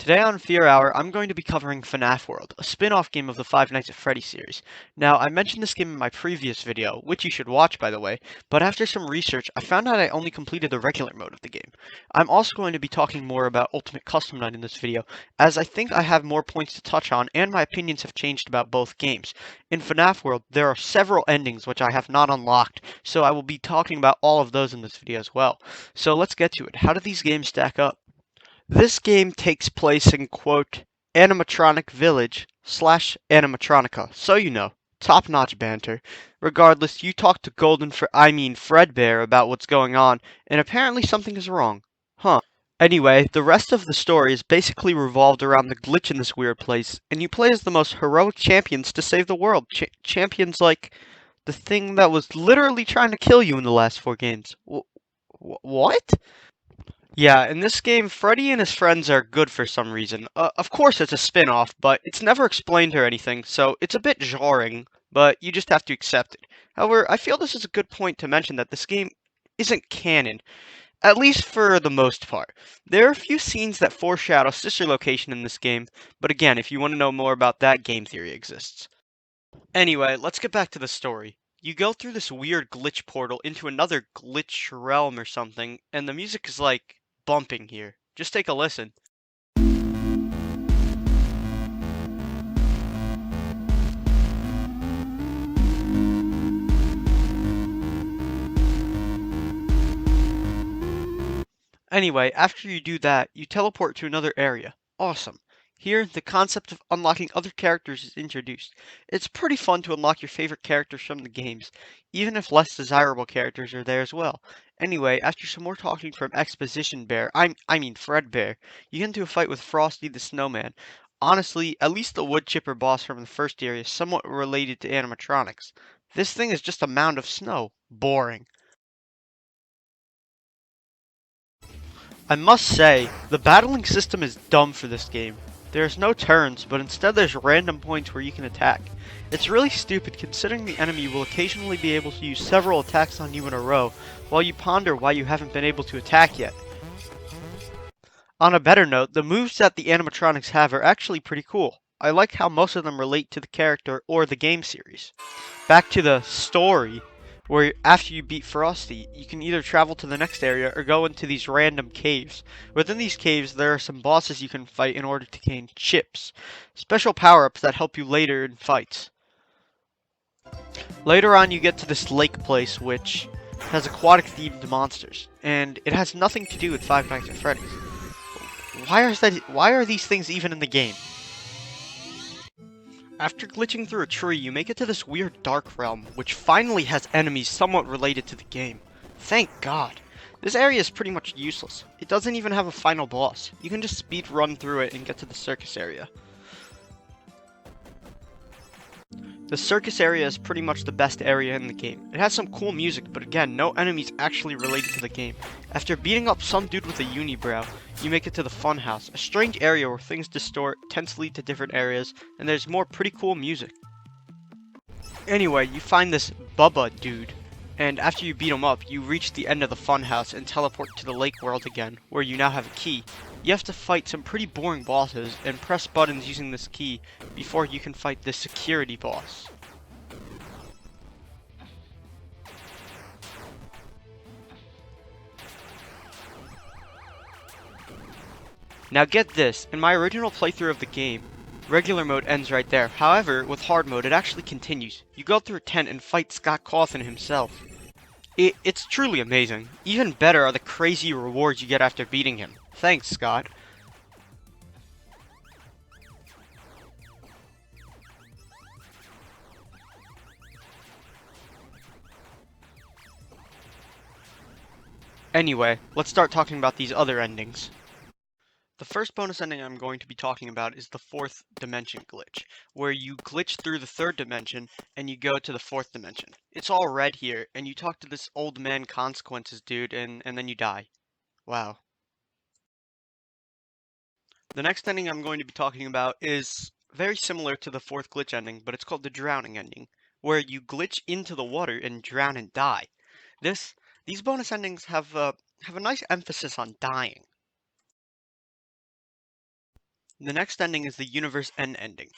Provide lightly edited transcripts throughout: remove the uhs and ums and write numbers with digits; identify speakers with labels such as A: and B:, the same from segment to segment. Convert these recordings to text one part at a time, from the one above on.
A: Today on Fear Hour, I'm going to be covering FNAF World, a spin-off game of the Five Nights at Freddy series. Now, I mentioned this game in my previous video, which you should watch by the way, but after some research, I found out I only completed the regular mode of the game. I'm also going to be talking more about Ultimate Custom Night in this video, as I think I have more points to touch on, and my opinions have changed about both games. In FNAF World, there are several endings which I have not unlocked, so I will be talking about all of those in this video as well. So let's get to it. How do these games stack up? This game takes place in, quote, animatronic village slash animatronica, so you know, top-notch banter. Regardless, you talk to Fredbear about what's going on, and apparently something is wrong. Huh. Anyway, the rest of the story is basically revolved around the glitch in this weird place, and you play as the most heroic champions to save the world. Champions like the thing that was literally trying to kill you in the last four games. What? Yeah, in this game, Freddy and his friends are good for some reason. Of course, it's a spin-off, but it's never explained or anything, so it's a bit jarring, but you just have to accept it. However, I feel this is a good point to mention that this game isn't canon, at least for the most part. There are a few scenes that foreshadow sister location in this game, but again, if you want to know more about that, game theory exists. Anyway, let's get back to the story. You go through this weird glitch portal into another glitch realm or something, and the music is like bumping here. Just take a listen. Anyway, after you do that, you teleport to another area. Awesome. Here, the concept of unlocking other characters is introduced. It's pretty fun to unlock your favorite characters from the games, even if less desirable characters are there as well. Anyway, after some more talking from Exposition Bear, I mean Fred Bear, you get into a fight with Frosty the Snowman. Honestly, at least the wood chipper boss from the first area is somewhat related to animatronics. This thing is just a mound of snow. Boring. I must say, the battling system is dumb for this game. There's no turns, but instead there's random points where you can attack. It's really stupid considering the enemy will occasionally be able to use several attacks on you in a row, while you ponder why you haven't been able to attack yet. On a better note, the moves that the animatronics have are actually pretty cool. I like how most of them relate to the character or the game series. Back to the story, where after you beat Frosty, you can either travel to the next area or go into these random caves. Within these caves, there are some bosses you can fight in order to gain chips, special power-ups that help you later in fights. Later on, you get to this lake place, which has aquatic-themed monsters, and it has nothing to do with Five Nights at Freddy's. Why are these things even in the game? After glitching through a tree, you make it to this weird dark realm, which finally has enemies somewhat related to the game. Thank God. This area is pretty much useless. It doesn't even have a final boss. You can just speed run through it and get to the circus area. The circus area is pretty much the best area in the game. It has some cool music, but again, no enemies actually related to the game. After beating up some dude with a unibrow, you make it to the funhouse, a strange area where things distort, tend to lead to different areas, and there's more pretty cool music. Anyway, you find this Bubba dude, and after you beat him up, you reach the end of the funhouse and teleport to the lake world again, where you now have a key. You have to fight some pretty boring bosses and press buttons using this key before you can fight the security boss. Now get this, in my original playthrough of the game, regular mode ends right there. However, with hard mode, it actually continues. You go through a tent and fight Scott Cawthon himself. It's truly amazing. Even better are the crazy rewards you get after beating him. Thanks, Scott. Anyway, let's start talking about these other endings. The first bonus ending I'm going to be talking about is the fourth dimension glitch, where you glitch through the third dimension and you go to the fourth dimension. It's all red here, and you talk to this old man consequences dude, and then you die. Wow. The next ending I'm going to be talking about is very similar to the fourth glitch ending, but it's called the drowning ending, where you glitch into the water and drown and die. These bonus endings have a nice emphasis on dying. The next ending is the universe end ending.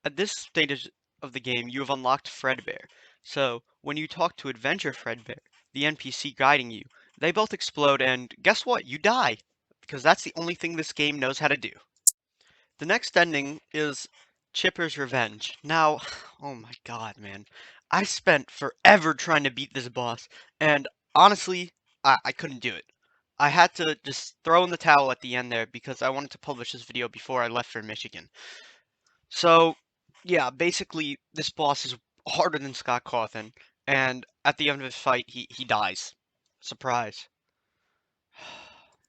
A: At this stage of the game, you have unlocked Fredbear. So, when you talk to Adventure Fredbear, the NPC guiding you, they both explode and guess what? You die! Because that's the only thing this game knows how to do. The next ending is Chipper's Revenge. Now, oh my god, man. I spent forever trying to beat this boss, and honestly, I couldn't do it. I had to just throw in the towel at the end there because I wanted to publish this video before I left for Michigan. So, yeah, basically, this boss is harder than Scott Cawthon, and at the end of his fight, he dies. Surprise.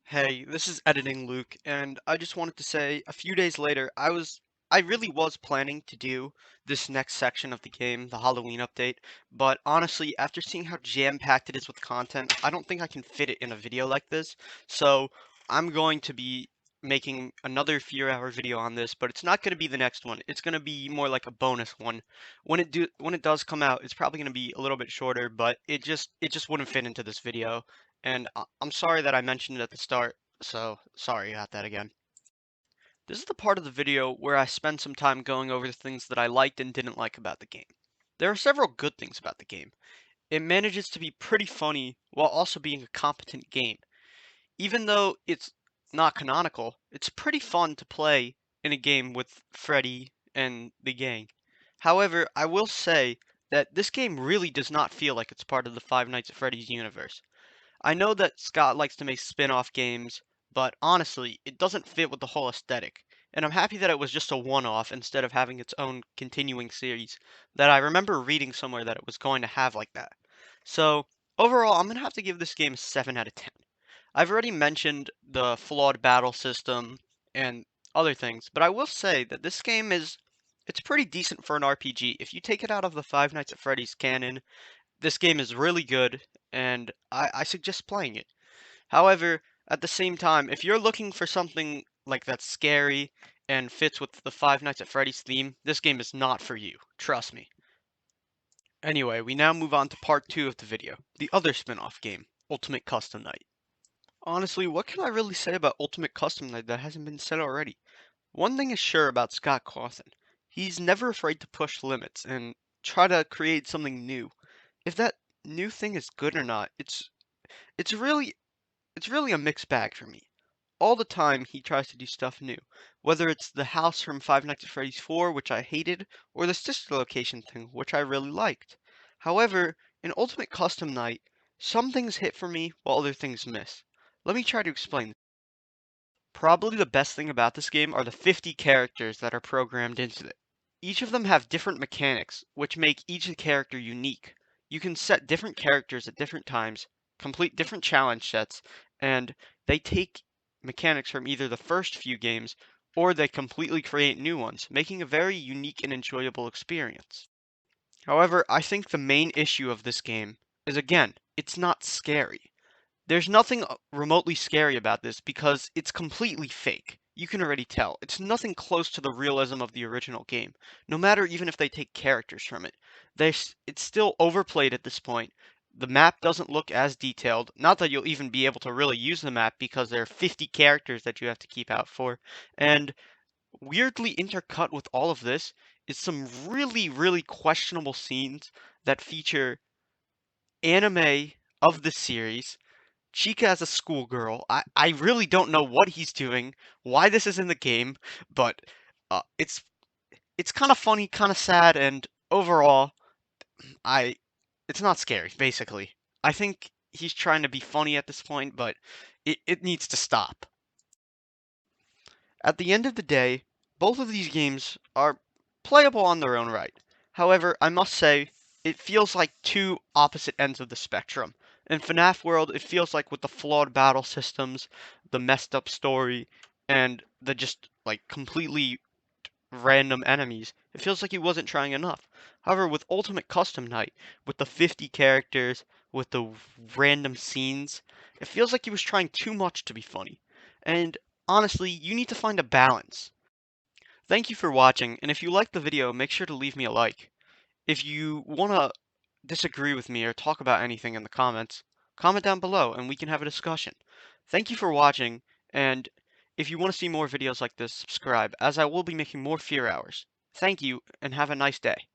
A: Hey, this is Editing Luke, and I just wanted to say a few days later, I really was planning to do this next section of the game, the Halloween update, but honestly, after seeing how jam-packed it is with content, I don't think I can fit it in a video like this. So, I'm going to be making another few hour video on this, but it's not going to be the next one. It's going to be more like a bonus one. When it does come out, it's probably going to be a little bit shorter, but it just wouldn't fit into this video. And I'm sorry that I mentioned it at the start, so sorry about that again. This is the part of the video where I spend some time going over the things that I liked and didn't like about the game. There are several good things about the game. It manages to be pretty funny while also being a competent game. Even though it's not canonical, it's pretty fun to play in a game with Freddy and the gang. However, I will say that this game really does not feel like it's part of the Five Nights at Freddy's universe. I know that Scott likes to make spin-off games, but honestly, it doesn't fit with the whole aesthetic. And I'm happy that it was just a one-off instead of having its own continuing series that I remember reading somewhere that it was going to have like that. So, overall, I'm going to have to give this game a 7 out of 10. I've already mentioned the flawed battle system and other things, but I will say that this game it's pretty decent for an RPG. If you take it out of the Five Nights at Freddy's canon, this game is really good, and I suggest playing it. However, at the same time, if you're looking for something like that's scary and fits with the Five Nights at Freddy's theme, this game is not for you. Trust me. Anyway, we now move on to part 2 of the video, the other spin-off game, Ultimate Custom Night. Honestly, what can I really say about Ultimate Custom Night that hasn't been said already? One thing is sure about Scott Cawthon. He's never afraid to push limits and try to create something new. If that new thing is good or not, it's really it's really a mixed bag for me. All the time he tries to do stuff new, whether it's the house from Five Nights at Freddy's 4, which I hated, or the sister location thing, which I really liked. However, in Ultimate Custom Night, some things hit for me while other things miss. Let me try to explain. Probably the best thing about this game are the 50 characters that are programmed into it. Each of them have different mechanics, which make each character unique. You can set different characters at different times, complete different challenge sets, and they take mechanics from either the first few games or they completely create new ones, making a very unique and enjoyable experience. However, I think the main issue of this game is again, it's not scary. There's nothing remotely scary about this because it's completely fake. You can already tell. It's nothing close to the realism of the original game, no matter even if they take characters from it. It's still overplayed at this point. The map doesn't look as detailed. Not that you'll even be able to really use the map because there are 50 characters that you have to keep out for. And weirdly intercut with all of this is some really, really questionable scenes that feature anime of the series Chica as a schoolgirl. I really don't know what he's doing, why this is in the game, but it's kind of funny, kind of sad, and overall, I it's not scary, basically. I think he's trying to be funny at this point, but it needs to stop. At the end of the day, both of these games are playable on their own right. However, I must say, it feels like two opposite ends of the spectrum. In FNAF World, it feels like with the flawed battle systems, the messed up story, and the just like completely random enemies, it feels like he wasn't trying enough. However, with Ultimate Custom Night, with the 50 characters, with the random scenes, it feels like he was trying too much to be funny. And honestly, you need to find a balance. Thank you for watching, and if you liked the video, make sure to leave me a like. If you want to disagree with me or talk about anything in the comments, comment down below and we can have a discussion. Thank you for watching, and If you want to see more videos like this, subscribe, as I will be making more Fear Hours. Thank you, and have a nice day.